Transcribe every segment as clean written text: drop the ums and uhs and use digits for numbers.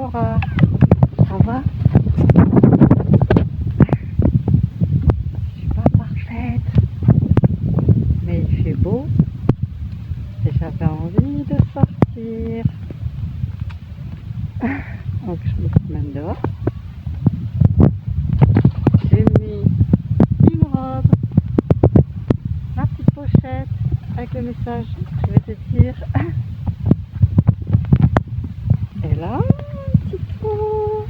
Laura, ça va? Je suis pas parfaite, mais il fait beau et j'avais envie de sortir. Donc je me promène dehors. J'ai mis une robe, ma petite pochette avec le message je vais te dire. Et là, un petit tour.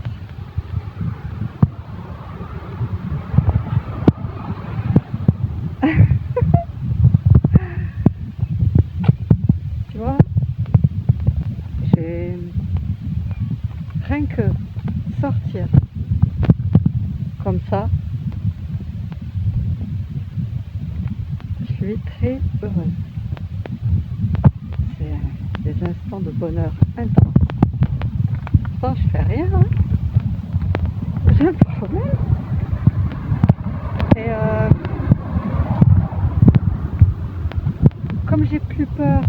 Tu vois, j'ai rien que sortir comme ça, je suis très heureuse. C'est des instants de bonheur intense. Pourtant, je fais rien, hein. J'ai un problème. Et comme j'ai plus peur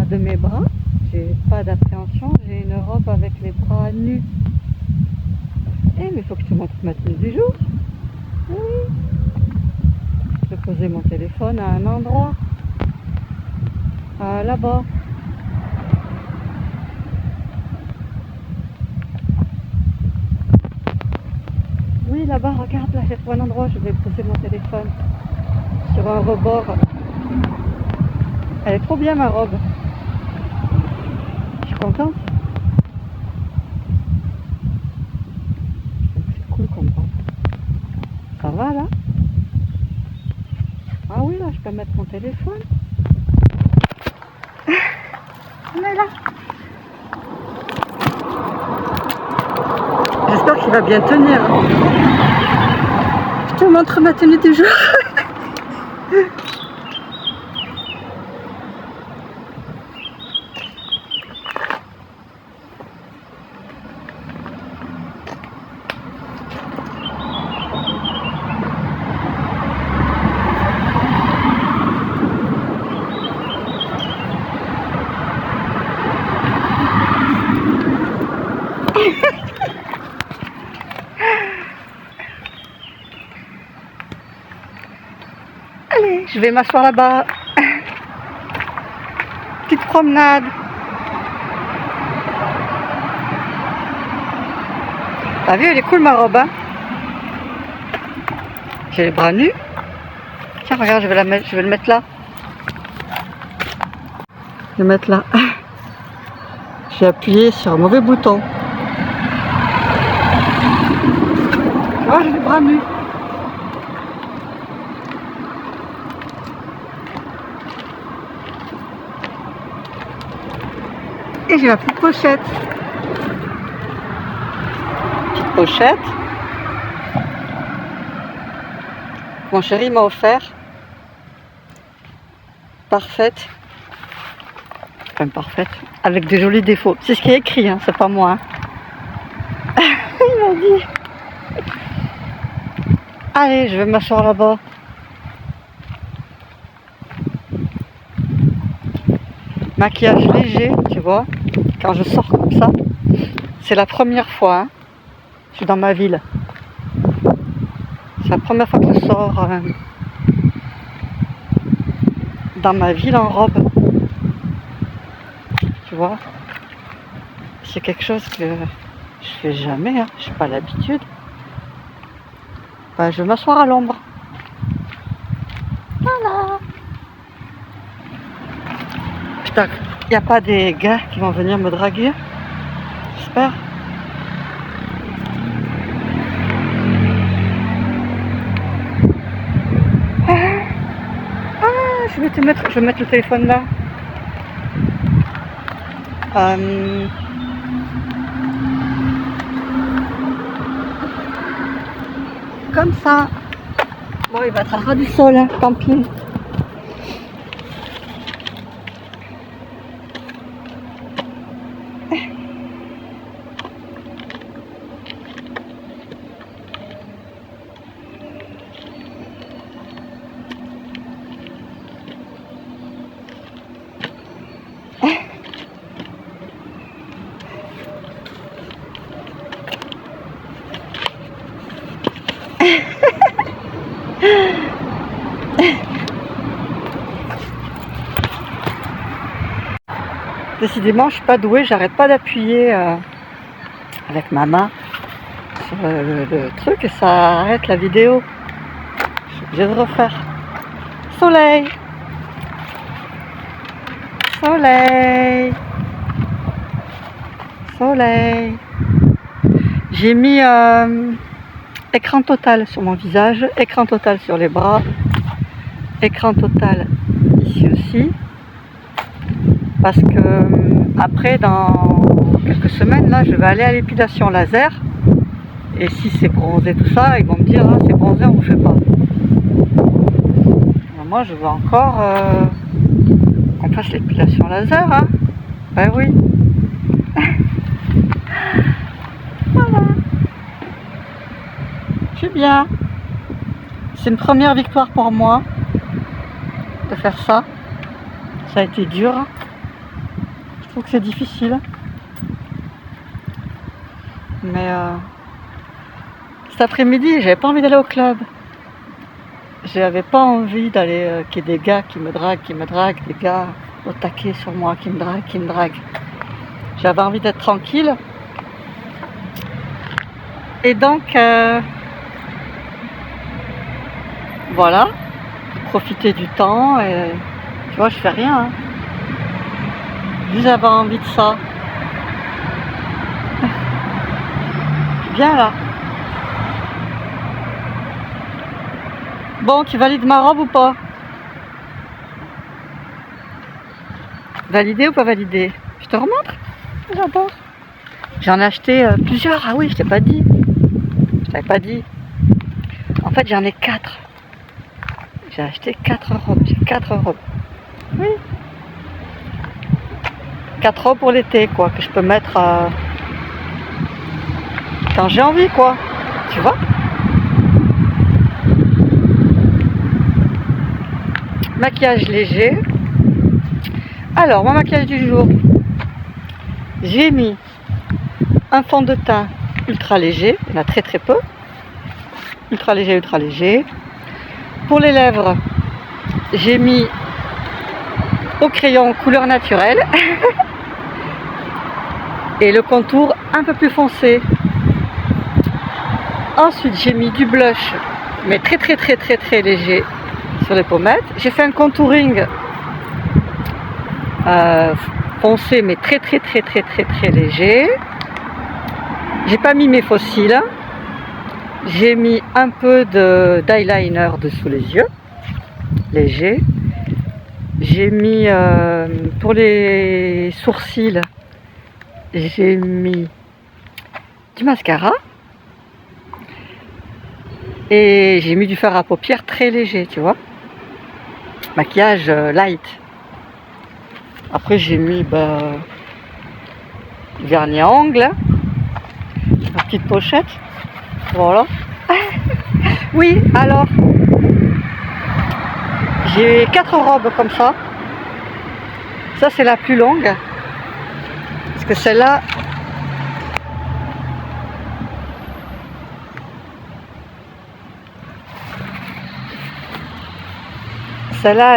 de mes bras, j'ai pas d'appréhension, j'ai une robe avec les bras nus. Eh mais il faut que je te montre ma tenue du jour. Oui. Je vais poser mon téléphone à un endroit. Là-bas. Oui, là-bas, regarde, là, j'ai trouvé un endroit, je vais poser mon téléphone. Sur un rebord. Elle est trop bien, ma robe. Je suis contente. C'est cool comme robe. Ça va, là? Ah oui, là, je peux mettre mon téléphone. On est là. J'espère qu'il va bien tenir. Je te montre ma tenue du jour. Allez, je vais m'asseoir là-bas. Petite promenade. T'as vu, elle est cool ma robe, hein? J'ai les bras nus. Tiens, regarde, je vais la mettre, je vais le mettre là. Je vais le mettre là. J'ai appuyé sur un mauvais bouton. Oh, j'ai les bras nus. Et j'ai ma petite pochette. Petite pochette. Mon chéri m'a offert. Parfaite. Enfin parfaite. Avec des jolis défauts. C'est ce qui est écrit, hein, c'est pas moi. Hein. Il m'a dit. Allez, je vais m'asseoir là-bas. Maquillage léger, tu vois. Quand je sors comme ça, c'est la première fois. Hein. Je suis dans ma ville. C'est la première fois que je sors dans ma ville en robe. Tu vois. C'est quelque chose que je fais jamais. Hein. Je n'ai pas l'habitude. Ben, je vais m'asseoir à l'ombre. Voilà. Putain, il n'y a pas des gars qui vont venir me draguer. J'espère. Je vais mettre le téléphone là. Comme ça. Bon, il va être à ras du sol, hein, tant pis. Décidément, je suis pas douée, j'arrête pas d'appuyer avec ma main sur le truc et ça arrête la vidéo. Je suis obligée de refaire. Soleil! Soleil! Soleil! J'ai mis écran total sur mon visage, écran total sur les bras, écran total ici aussi. Parce que après, dans quelques semaines, là, je vais aller à l'épilation laser. Et si c'est bronzé tout ça, ils vont me dire, ah, c'est bronzé, on ne fait pas. Mais moi, je veux encore qu'on fasse l'épilation laser, hein. Ben oui. Voilà. C'est bien. C'est une première victoire pour moi de faire ça. Ça a été dur. Je trouve que c'est difficile. Mais cet après-midi, j'avais pas envie d'aller au club. J'avais pas envie d'aller qu'il y ait des gars qui me draguent, des gars au taquet sur moi qui me draguent. J'avais envie d'être tranquille. Et donc, voilà, profiter du temps. Et, tu vois, je fais rien. Hein. Juste avoir envie de ça. Bien là. Bon, tu valides ma robe ou pas? Validé ou pas validé? Je te remontre? J'adore. J'en ai acheté plusieurs. Ah oui, je t'ai pas dit. Je t'avais pas dit. En fait, j'en ai 4. J'ai acheté 4 robes. J'ai 4 robes. Oui. 4 robes pour l'été, quoi, que je peux mettre quand j'ai envie, quoi. Tu vois? Maquillage léger. Alors, mon maquillage du jour. J'ai mis un fond de teint ultra léger. Il y en a très très peu. Ultra léger, ultra léger. Pour les lèvres, j'ai mis au crayon couleur naturelle. Et le contour un peu plus foncé. Ensuite, j'ai mis du blush, mais très très très très très léger sur les pommettes. J'ai fait un contouring foncé, mais très très très très très très léger. J'ai pas mis mes faux cils. J'ai mis un peu d'eyeliner dessous les yeux, léger. J'ai mis pour les sourcils, j'ai mis du mascara. Et j'ai mis du fard à paupières très léger, tu vois. Maquillage light. Après j'ai mis du vernis à ongles. Ma petite pochette. Voilà. Oui, alors. J'ai 4 robes comme ça. Ça c'est la plus longue. Parce que celle-là,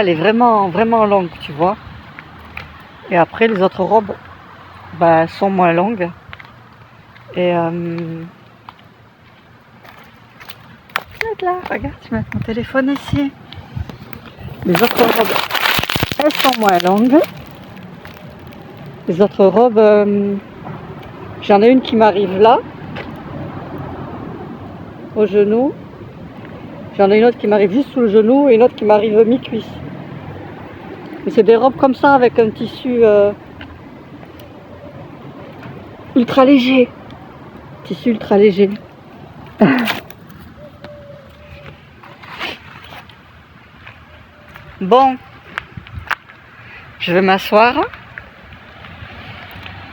elle est vraiment, vraiment longue, tu vois. Et après, les autres robes, sont moins longues. Et là, regarde, je mets mon téléphone ici. Les autres robes, elles sont moins longues. Les autres robes, j'en ai une qui m'arrive là, au genou. J'en ai une autre qui m'arrive juste sous le genou et une autre qui m'arrive mi-cuisse. Mais c'est des robes comme ça avec un tissu ultra léger. Tissu ultra léger. Bon, je vais m'asseoir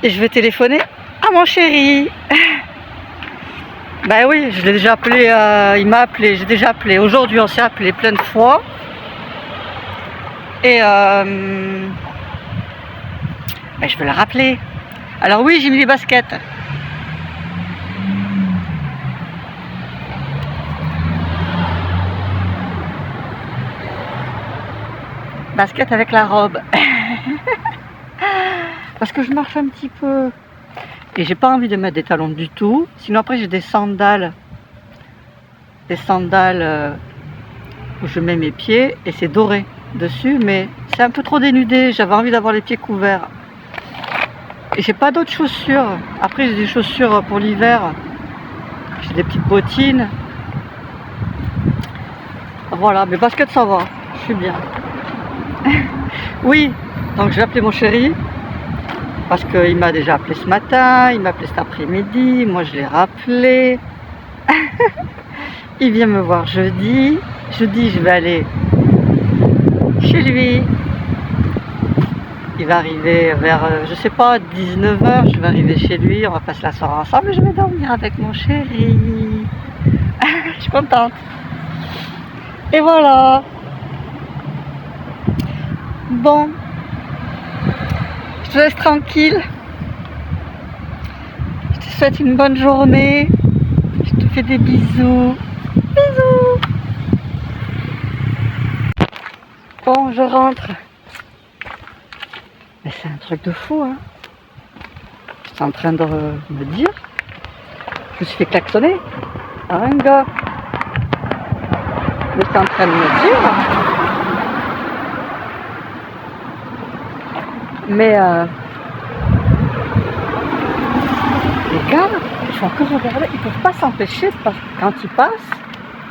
et je vais téléphoner à mon chéri. Ben oui, je l'ai déjà appelé, il m'a appelé, j'ai déjà appelé. Aujourd'hui, on s'est appelé plein de fois. Et je vais le rappeler. Alors oui, j'ai mis les baskets. Basket avec la robe. Parce que je marche un petit peu. Et j'ai pas envie de mettre des talons du tout. Sinon après j'ai des sandales. Des sandales où je mets mes pieds et c'est doré dessus. Mais c'est un peu trop dénudé. J'avais envie d'avoir les pieds couverts. Et j'ai pas d'autres chaussures. Après j'ai des chaussures pour l'hiver. J'ai des petites bottines. Voilà, mais basket ça va. Je suis bien. Oui, donc j'ai appelé mon chéri. Parce qu'il m'a déjà appelé ce matin, il m'a appelé cet après-midi, moi je l'ai rappelé. Il vient me voir jeudi. Jeudi, je vais aller chez lui. Il va arriver vers, je sais pas, 19h. Je vais arriver chez lui, on va passer la soirée ensemble et je vais dormir avec mon chéri. Je suis contente. Et voilà. Bon. Je te laisse tranquille. Je te souhaite une bonne journée. Je te fais des bisous. Bisous. Bon, je rentre. Mais c'est un truc de fou, hein. J'étais en train de me dire. Je me suis fait klaxonner par un gars. J'étais en train de me dire. Mais les gars, ils font que regarder. Ils peuvent pas s'empêcher parce que quand ils passent,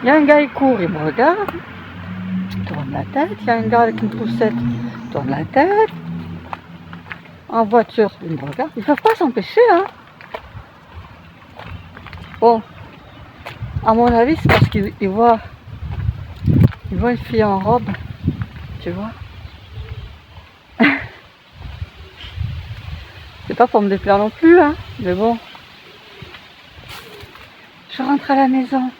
il y a un gars, il court, il me regarde. Tourne la tête. Il y a un gars avec une poussette. Tourne la tête. En voiture, ils me regardent. Ils peuvent pas s'empêcher, hein. Bon, à mon avis, c'est parce qu'ils voient une fille en robe, tu vois. C'est pas pour me déplaire non plus, hein. Mais bon, je rentre à la maison.